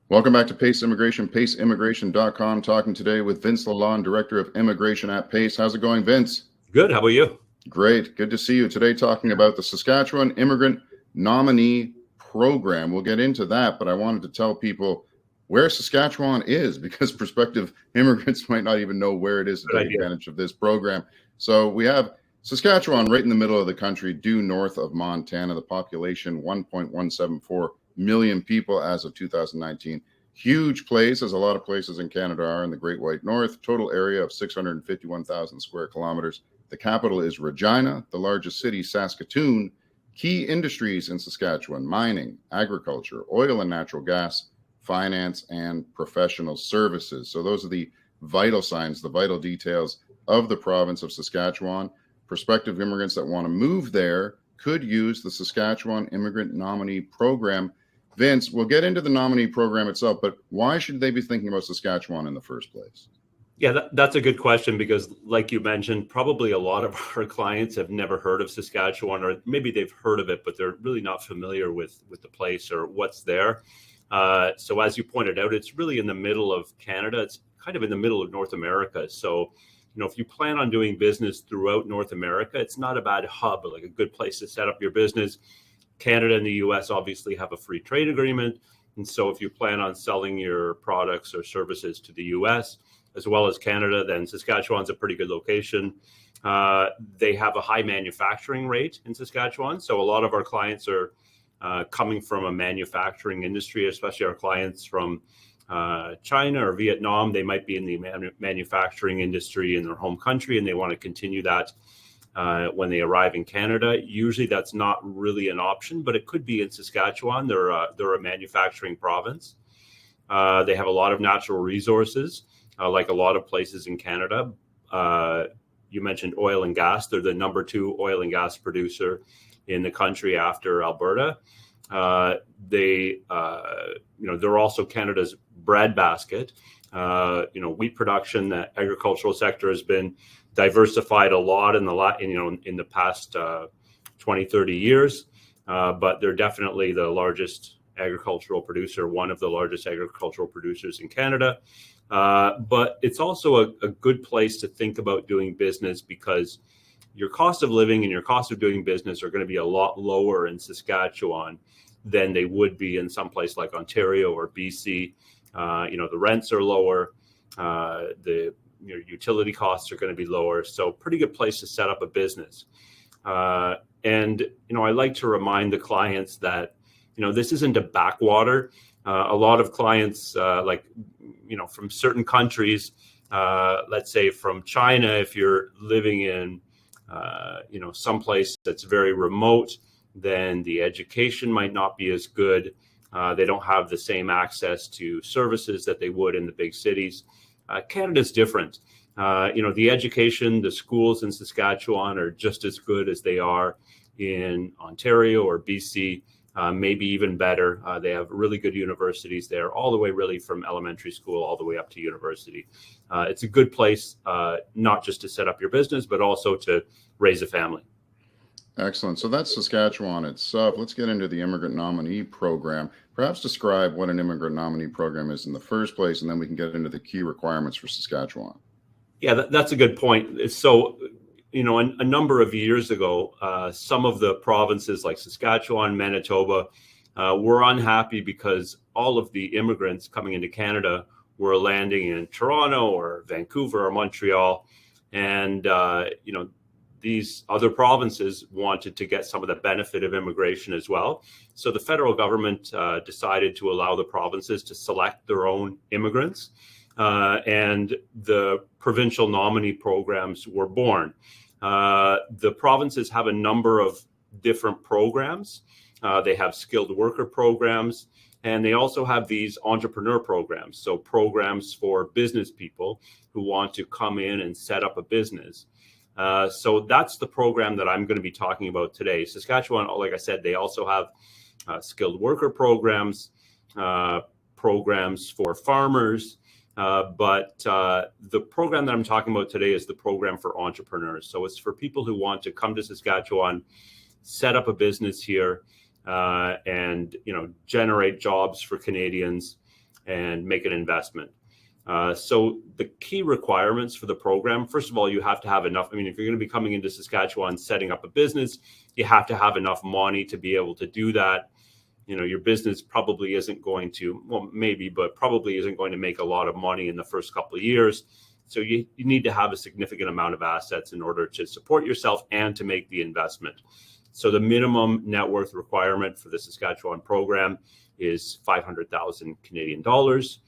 Welcome back to Pace Immigration, paceimmigration.com. Talking today with Vince Lalonde, Director of Immigration at Pace. How's it going, Vince? Good. How about you? Great. Good to see you today, talking about the Saskatchewan Immigrant Nominee Program. We'll get into that, but I wanted to tell people where Saskatchewan is, because prospective immigrants might not even know where it is to take advantage of this program. So we have Saskatchewan right in the middle of the country, due north of Montana. The population, 1.174 million people as of 2019. Huge place, as a lot of places in Canada are in the Great White North. Total area of 651,000 square kilometers. The capital is Regina. The largest city, Saskatoon. Key industries in Saskatchewan: mining, agriculture, oil and natural gas, finance, and professional services. So those are the vital signs, the vital details of the province of Saskatchewan. Prospective immigrants that want to move there could use the Saskatchewan Immigrant Nominee Program. Vince, we'll get into the nominee program itself, but why should they be thinking about Saskatchewan in the first place? Yeah, that's a good question, because like you mentioned, probably a lot of our clients have never heard of Saskatchewan, or maybe they've heard of it, but they're really not familiar with the place or what's there. So as you pointed out, it's really in the middle of Canada. It's kind of in the middle of North America. So, if you plan on doing business throughout North America, it's not a bad hub, like a good place to set up your business. Canada and the US obviously have a free trade agreement. And so if you plan on selling your products or services to the US as well as Canada, then Saskatchewan's a pretty good location. They have a high manufacturing rate in Saskatchewan. So a lot of our clients are coming from a manufacturing industry, especially our clients from China or Vietnam. They might be in the manufacturing industry in their home country, and they want to continue that when they arrive in Canada. Usually that's not really an option, but it could be in Saskatchewan. They're a manufacturing province. They have a lot of natural resources, like a lot of places in Canada. You mentioned oil and gas. They're the number 2 oil and gas producer in the country after Alberta. They're also Canada's breadbasket. Wheat production, the agricultural sector has been diversified a lot in the past 20, 30 years. But they're definitely the largest agricultural producer, one of the largest agricultural producers in Canada. But it's also a good place to think about doing business, because your cost of living and your cost of doing business are going to be a lot lower in Saskatchewan than they would be in some place like Ontario or BC. The rents are lower. Your utility costs are going to be lower. So pretty good place to set up a business. I like to remind the clients that, this isn't a backwater. A lot of clients, from certain countries, let's say from China, if you're living in, someplace that's very remote, then the education might not be as good. They don't have the same access to services that they would in the big cities. Canada's different. The education, the schools in Saskatchewan are just as good as they are in Ontario or BC, maybe even better. They have really good universities there, all the way really from elementary school all the way up to university. It's a good place, not just to set up your business, but also to raise a family. Excellent. So that's Saskatchewan itself. Let's get into the Immigrant Nominee Program. Perhaps describe what an Immigrant Nominee Program is in the first place, and then we can get into the key requirements for Saskatchewan. Yeah, that's a good point. So, a number of years ago, some of the provinces like Saskatchewan, Manitoba, were unhappy because all of the immigrants coming into Canada were landing in Toronto or Vancouver or Montreal. And, these other provinces wanted to get some of the benefit of immigration as well. So the federal government decided to allow the provinces to select their own immigrants. And the provincial nominee programs were born. The provinces have a number of different programs. They have skilled worker programs, and they also have these entrepreneur programs. So programs for business people who want to come in and set up a business. So that's the program that I'm going to be talking about today. Saskatchewan, like I said, they also have skilled worker programs, programs for farmers. But the program that I'm talking about today is the program for entrepreneurs. So it's for people who want to come to Saskatchewan, set up a business here, and generate jobs for Canadians. and make an investment. So the key requirements for the program, first of all, you have to have enough. I mean, if you're going to be coming into Saskatchewan, setting up a business, you have to have enough money to be able to do that. Your business probably isn't going to, well, maybe, but probably isn't going to make a lot of money in the first couple of years. So you need to have a significant amount of assets in order to support yourself and to make the investment. So the minimum net worth requirement for the Saskatchewan program is 500,000 Canadian dollars.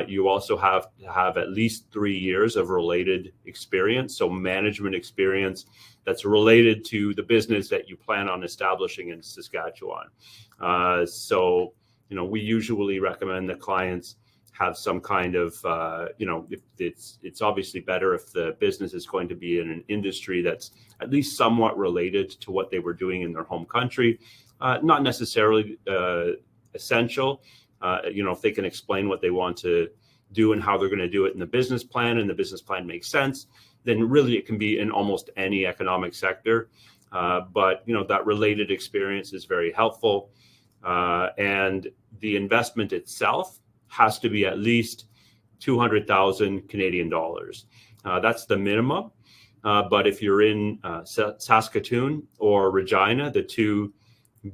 You also have to have at least 3 years of related experience, so management experience that's related to the business that you plan on establishing in Saskatchewan. So we usually recommend that clients have some kind of, if it's obviously better if the business is going to be in an industry that's at least somewhat related to what they were doing in their home country, not necessarily essential. If they can explain what they want to do and how they're going to do it in the business plan, and the business plan makes sense, then really it can be in almost any economic sector. But that related experience is very helpful. And the investment itself has to be at least 200,000 Canadian dollars. That's the minimum. But if you're in Saskatoon or Regina, the two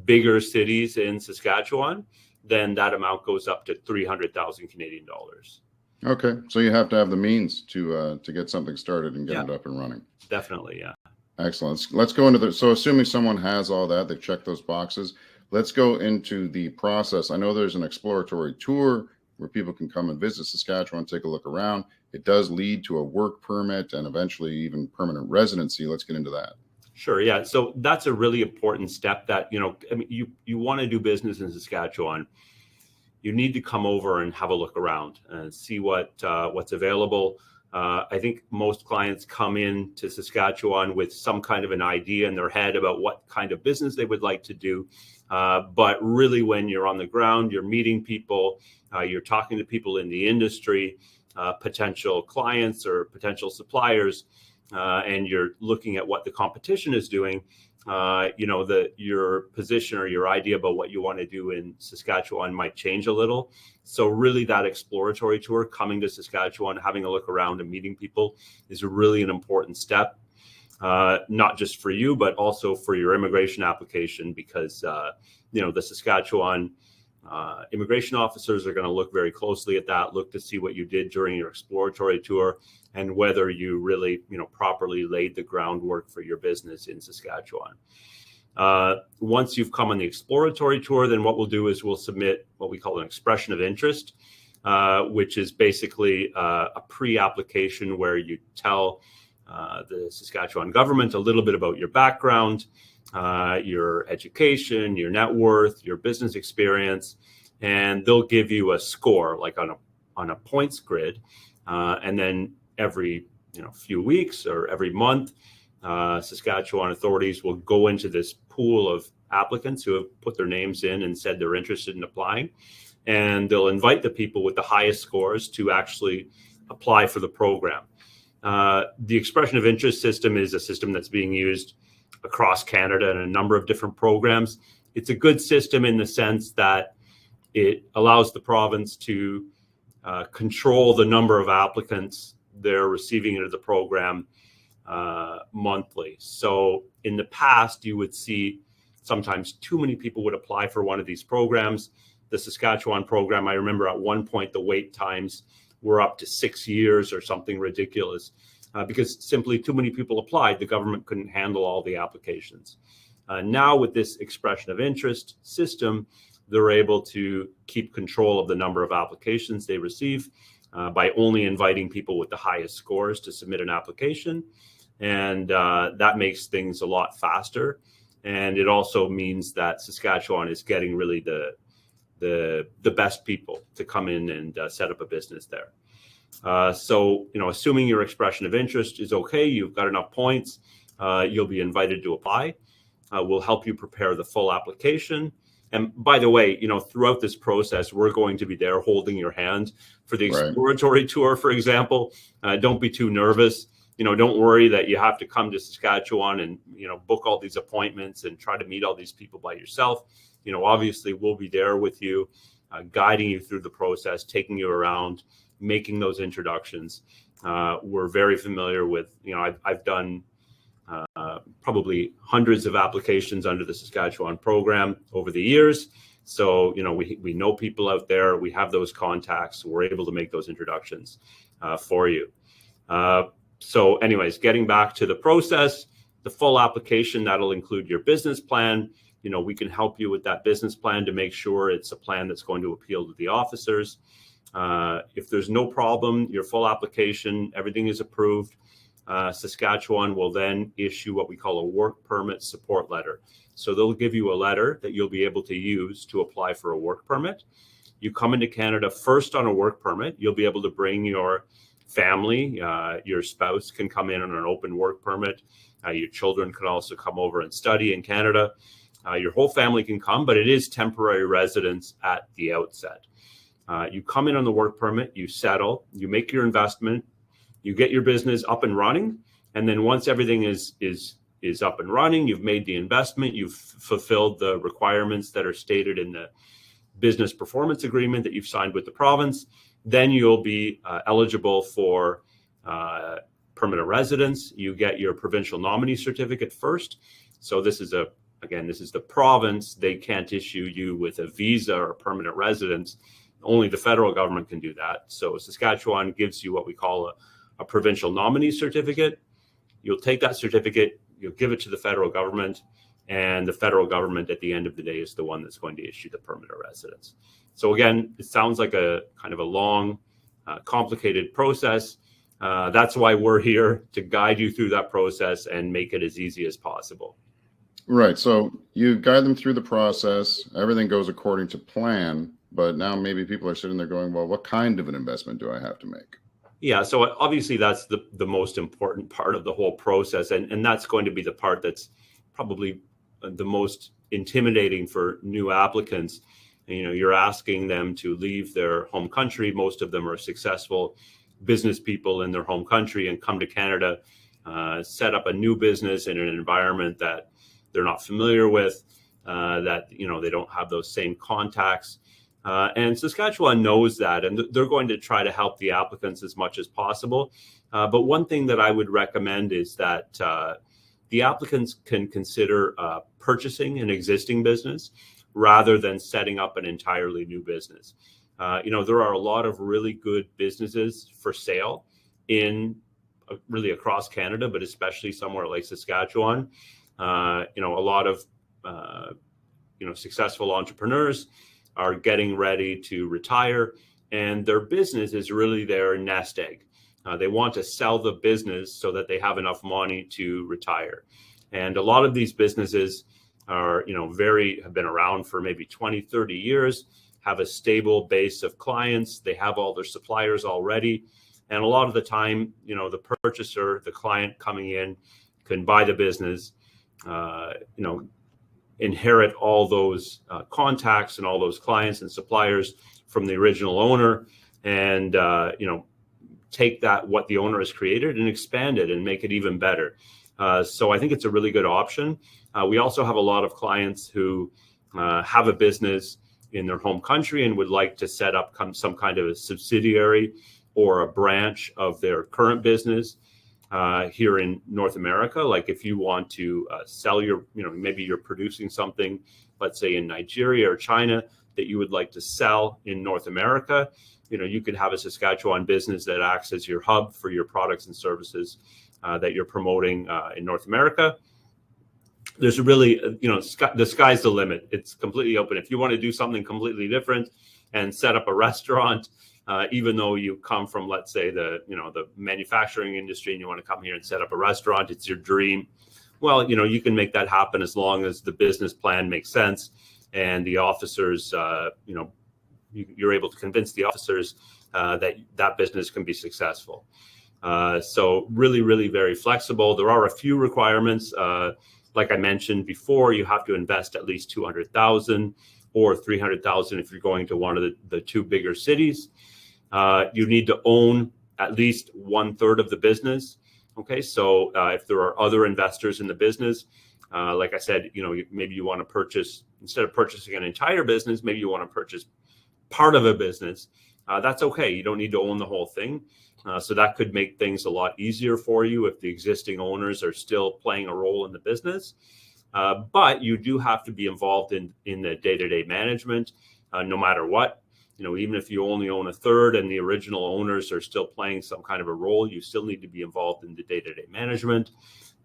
bigger cities in Saskatchewan, then that amount goes up to 300,000 Canadian dollars. Okay, so you have to have the means to get something started and get it up and running. Definitely, yeah. Excellent. Let's go into so assuming someone has all that, they've checked those boxes, let's go into the process. I know there's an exploratory tour where people can come and visit Saskatchewan, take a look around. It does lead to a work permit and eventually even permanent residency. Let's get into that. Sure. Yeah. So that's a really important step that, you want to do business in Saskatchewan. You need to come over and have a look around and see what's available. I think most clients come in to Saskatchewan with some kind of an idea in their head about what kind of business they would like to do. But really, when you're on the ground, you're meeting people, you're talking to people in the industry, potential clients or potential suppliers, and you're looking at what the competition is doing, your position or your idea about what you want to do in Saskatchewan might change a little. So really that exploratory tour, coming to Saskatchewan, having a look around and meeting people is really an important step, not just for you, but also for your immigration application, because, the Saskatchewan immigration officers are going to look very closely at that, look to see what you did during your exploratory tour and whether you really, properly laid the groundwork for your business in Saskatchewan. Once you've come on the exploratory tour, then what we'll do is we'll submit what we call an expression of interest, which is basically a pre-application where you tell the Saskatchewan government a little bit about your background, your education, your net worth, your business experience, and they'll give you a score like on a points grid. And then every few weeks or every month, Saskatchewan authorities will go into this pool of applicants who have put their names in and said they're interested in applying, and they'll invite the people with the highest scores to actually apply for the program. The expression of interest system is a system that's being used across Canada in a number of different programs. It's a good system in the sense that it allows the province to control the number of applicants they're receiving into the program monthly. So in the past, you would see sometimes too many people would apply for one of these programs. The Saskatchewan program, I remember at one point the wait times were up to 6 years or something ridiculous, because simply too many people applied. The government couldn't handle all the applications. Now with this expression of interest system, they're able to keep control of the number of applications they receive by only inviting people with the highest scores to submit an application. And that makes things a lot faster. And it also means that Saskatchewan is getting really the best people to come in and set up a business there. So, assuming your expression of interest is okay, you've got enough points, you'll be invited to apply. We'll help you prepare the full application. And by the way, throughout this process, we're going to be there holding your hand for the exploratory tour, for example. Don't be too nervous. Don't worry that you have to come to Saskatchewan and, book all these appointments and try to meet all these people by yourself. Obviously we'll be there with you. guiding you through the process, taking you around, making those introductions. We're very familiar with, I've done probably hundreds of applications under the Saskatchewan program over the years. So, we know people out there, we have those contacts, we're able to make those introductions for you. So anyways, getting back to the process, the full application, that'll include your business plan. We can help you with that business plan to make sure it's a plan that's going to appeal to the officers. If there's no problem, your full application, everything is approved, Saskatchewan will then issue what we call a work permit support letter. So they'll give you a letter that you'll be able to use to apply for a work permit. You come into Canada first on a work permit. You'll be able to bring your family, your spouse can come in on an open work permit. Your children can also come over and study in Canada. Your whole family can come, but it is temporary residence at the outset. You come in on the work permit, you settle, you make your investment, you get your business up and running. And then once everything is up and running, you've made the investment, you've fulfilled the requirements that are stated in the business performance agreement that you've signed with the province, then you'll be eligible for permanent residence. You get your provincial nominee certificate first. So this is the province. They can't issue you with a visa or permanent residence. Only the federal government can do that. So Saskatchewan gives you what we call a provincial nominee certificate. You'll take that certificate, you'll give it to the federal government, and the federal government at the end of the day is the one that's going to issue the permanent residence. So again, it sounds like a kind of a long, complicated process. That's why we're here, to guide you through that process and make it as easy as possible. Right. So you guide them through the process. Everything goes according to plan. But now maybe people are sitting there going, well, what kind of an investment do I have to make? Yeah, so obviously that's the most important part of the whole process. And that's going to be the part that's probably the most intimidating for new applicants. You're asking them to leave their home country. Most of them are successful business people in their home country and come to Canada, set up a new business in an environment that they're not familiar with, that they don't have those same contacts. And Saskatchewan knows that, and they're going to try to help the applicants as much as possible. But one thing that I would recommend is that the applicants can consider purchasing an existing business rather than setting up an entirely new business. There are a lot of really good businesses for sale in really across Canada, but especially somewhere like Saskatchewan. A lot of successful entrepreneurs are getting ready to retire, and their business is really their nest egg. They want to sell the business so that they have enough money to retire. And a lot of these businesses are, have been around for maybe 20, 30 years, have a stable base of clients. They have all their suppliers already. And a lot of the time, the purchaser, the client coming in can buy the business, inherit all those contacts and all those clients and suppliers from the original owner, and take that, what the owner has created, and expand it and make it even better. So I think it's a really good option. We also have a lot of clients who have a business in their home country and would like to set up some kind of a subsidiary or a branch of their current business here in North America. Like if you want to sell your, maybe you're producing something, let's say in Nigeria or China, that you would like to sell in North America, you could have a Saskatchewan business that acts as your hub for your products and services that you're promoting in North America. There's really, the sky's the limit. It's completely open. If you want to do something completely different and set up a restaurant, even though you come from, let's say, the manufacturing industry, and you want to come here and set up a restaurant, it's your dream. Well, you can make that happen as long as the business plan makes sense and the officers, you're able to convince the officers that business can be successful. So really, really very flexible. There are a few requirements. Like I mentioned before, you have to invest at least $200,000 or $300,000 if you're going to one of the two bigger cities. You need to own at least 1/3 of the business. Okay, so if there are other investors in the business, like I said, maybe you want to purchase, instead of purchasing an entire business, maybe you want to purchase part of a business, that's okay. You don't need to own the whole thing. So that could make things a lot easier for you if the existing owners are still playing a role in the business. But you do have to be involved in the day-to-day management, no matter what. Even if you only own a third and the original owners are still playing some kind of a role, you still need to be involved in the day-to-day management.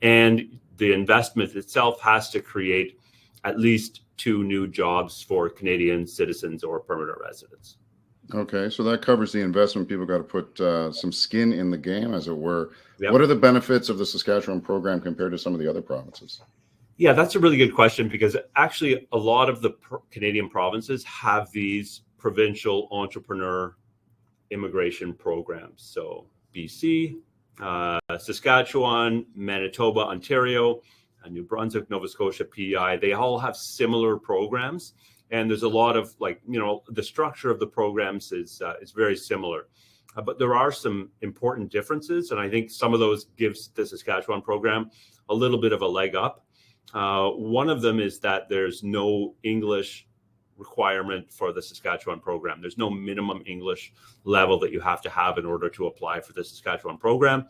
And the investment itself has to create at least 2 new jobs for Canadian citizens or permanent residents. Okay, so that covers the investment. People got to put some skin in the game, as it were. Yep. What are the benefits of the Saskatchewan program compared to some of the other provinces? Yeah, that's a really good question, because actually a lot of the Canadian provinces have these provincial entrepreneur immigration programs. So BC, Saskatchewan, Manitoba, Ontario, New Brunswick, Nova Scotia, PEI, they all have similar programs. And there's a lot of the structure of the programs is very similar. But there are some important differences. And I think some of those gives the Saskatchewan program a little bit of a leg up. One of them is that there's no English requirement for the Saskatchewan program. There's no minimum English level that you have to have in order to apply for the Saskatchewan program.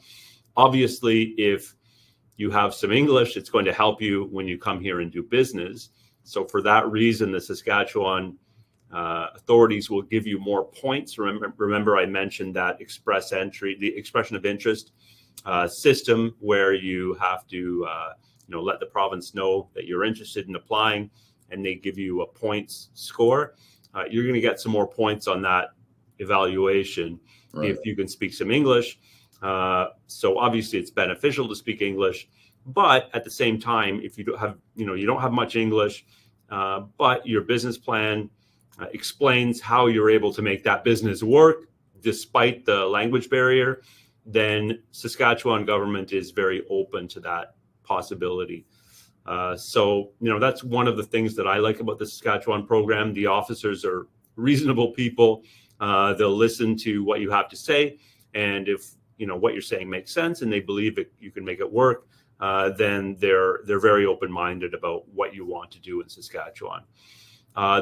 Obviously, if you have some English, it's going to help you when you come here and do business. So for that reason, the Saskatchewan authorities will give you more points. Remember, I mentioned that express entry, the expression of interest system, where you have to let the province know that you're interested in applying, and they give you a points score. You're going to get some more points on that evaluation if you can speak some English. So obviously it's beneficial to speak English, but at the same time, if you don't have much English, but your business plan explains how you're able to make that business work despite the language barrier, then Saskatchewan government is very open to that possibility. So that's one of the things that I like about the Saskatchewan program. The officers are reasonable people. They'll listen to what you have to say, and if what you're saying makes sense and they believe you can make it work, then they're very open-minded about what you want to do in Saskatchewan.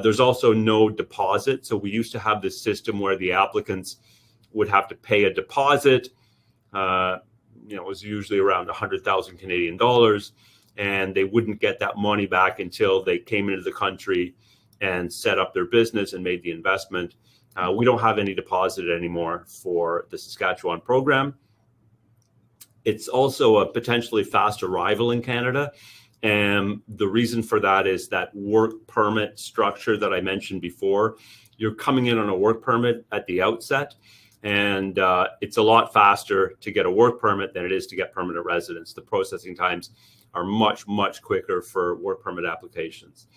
There's also no deposit. So we used to have this system where the applicants would have to pay a deposit. It was usually around 100,000 Canadian dollars, and they wouldn't get that money back until they came into the country and set up their business and made the investment. We don't have any deposit anymore for the Saskatchewan program. It's also a potentially fast arrival in Canada. And the reason for that is that work permit structure that I mentioned before. You're coming in on a work permit at the outset, and it's a lot faster to get a work permit than it is to get permanent residence. The processing times are much, much quicker for work permit applications.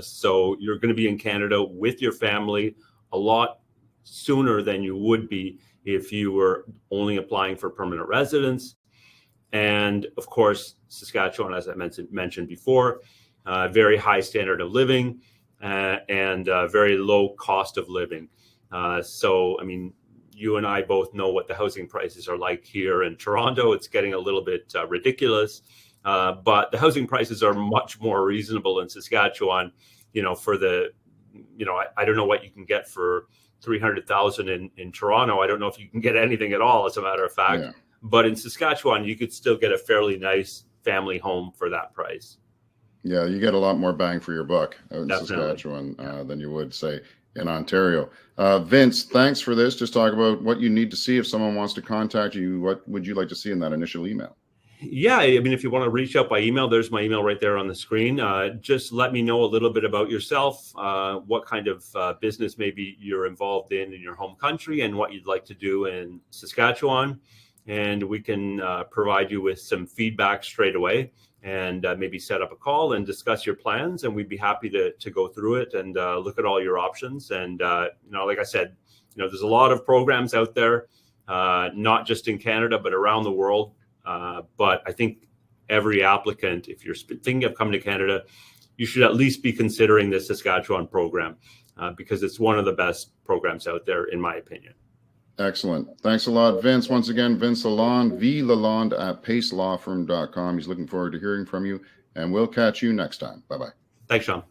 So you're going to be in Canada with your family a lot sooner than you would be if you were only applying for permanent residence. And of course, Saskatchewan, as I mentioned before, very high standard of living and very low cost of living. So, I mean, you and I both know what the housing prices are like here in Toronto. It's getting a little bit ridiculous, but the housing prices are much more reasonable in Saskatchewan. For the, I don't know what you can get for 300,000 in Toronto. I don't know if you can get anything at all, as a matter of fact. Yeah. But in Saskatchewan, you could still get a fairly nice family home for that price. Yeah, you get a lot more bang for your buck out in Saskatchewan than you would, say, in Ontario. Vince, thanks for this. Just talk about what you need to see if someone wants to contact you. What would you like to see in that initial email? Yeah, I mean, if you want to reach out by email, there's my email right there on the screen. Just let me know a little bit about yourself, what kind of business maybe you're involved in your home country, and what you'd like to do in Saskatchewan. And we can provide you with some feedback straight away, and maybe set up a call and discuss your plans. And we'd be happy to go through it and look at all your options. And, like I said, there's a lot of programs out there, not just in Canada, but around the world. But I think every applicant, if you're thinking of coming to Canada, you should at least be considering the Saskatchewan program because it's one of the best programs out there, in my opinion. Excellent. Thanks a lot, Vince. Once again, Vince Lalonde, Lalonde at pacelawfirm.com. He's looking forward to hearing from you, and we'll catch you next time. Bye-bye. Thanks, Sean.